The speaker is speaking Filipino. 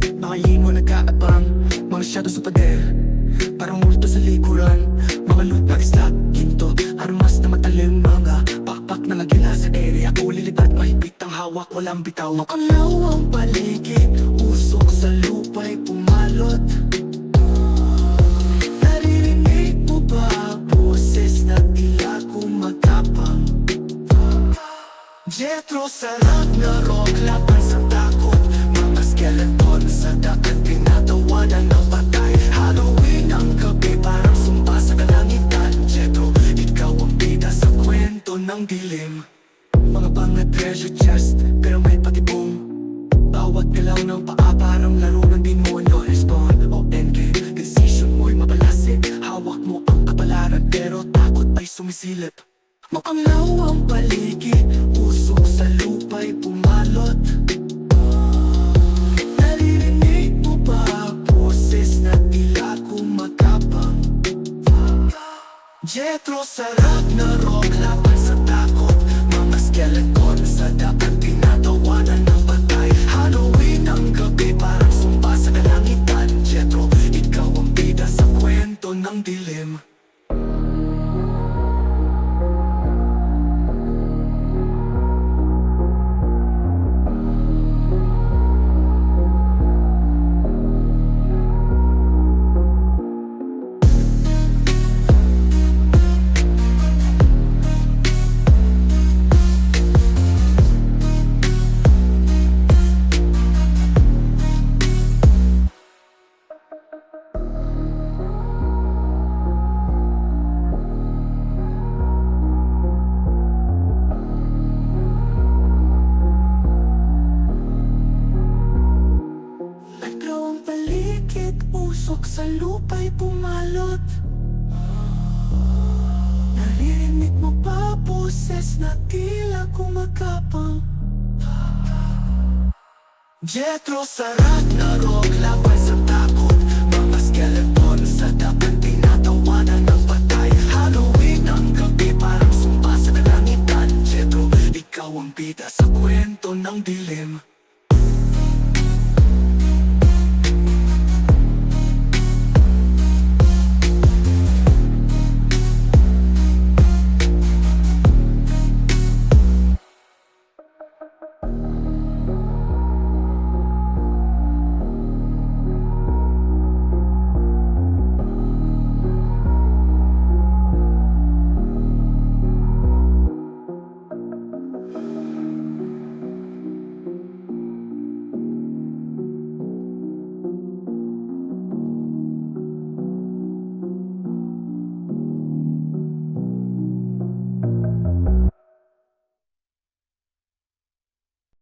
Mga limo nagkaabang, mga shadow sa pader, parang multo sa likuran. Mga loot na isla, ginto, armas na matalim. Mga pakpak na nagila sa area, ulilit at mahigpit ang hawak, walang bitaw. Makalaw ang paligid, usok sa lupa'y pumalot. Naririnig mo ba boses na tila kumatapang? Jethro sa Ragnarok, laban sa takot. Mga skeleton sa dagat, tinatawanan ng patay. Halloween ang gabi, parang sumpa sa kalangitan. Jethro, ikaw ang bida sa kwento ng dilim. Mga bangat treasure chest, pero may patibong. Bawat galaw ng paa parang laro ng demonyo. Respawn o endgame, decision mo'y mapalasi. Hawak mo ang kapalaran, pero takot ay sumisilip. Makanglaw ang paligid, usok sa lupa'y pumalot. Naririnig mo ba boses na tila kumatapang? Jethro sa Ragnarok, laban sa takot. Mga skeleton sa dagat, tinatawanan ng patay. Halloween ang gabi, parang sumpa sa kalangitan. Jethro, ikaw ang bida sa kwento ng dilim. Usok sa lupa'y pumalot. Narinig mo ba boses na tila kumakapang? Jethro sa Ragnarok, laban sa takot. Mga skeleton sa dagat, tinatawanan ng patay. Halloween ang gabi, parang sumpa sa kalangitan. Jethro, ikaw ang bida sa kwento ng dilim.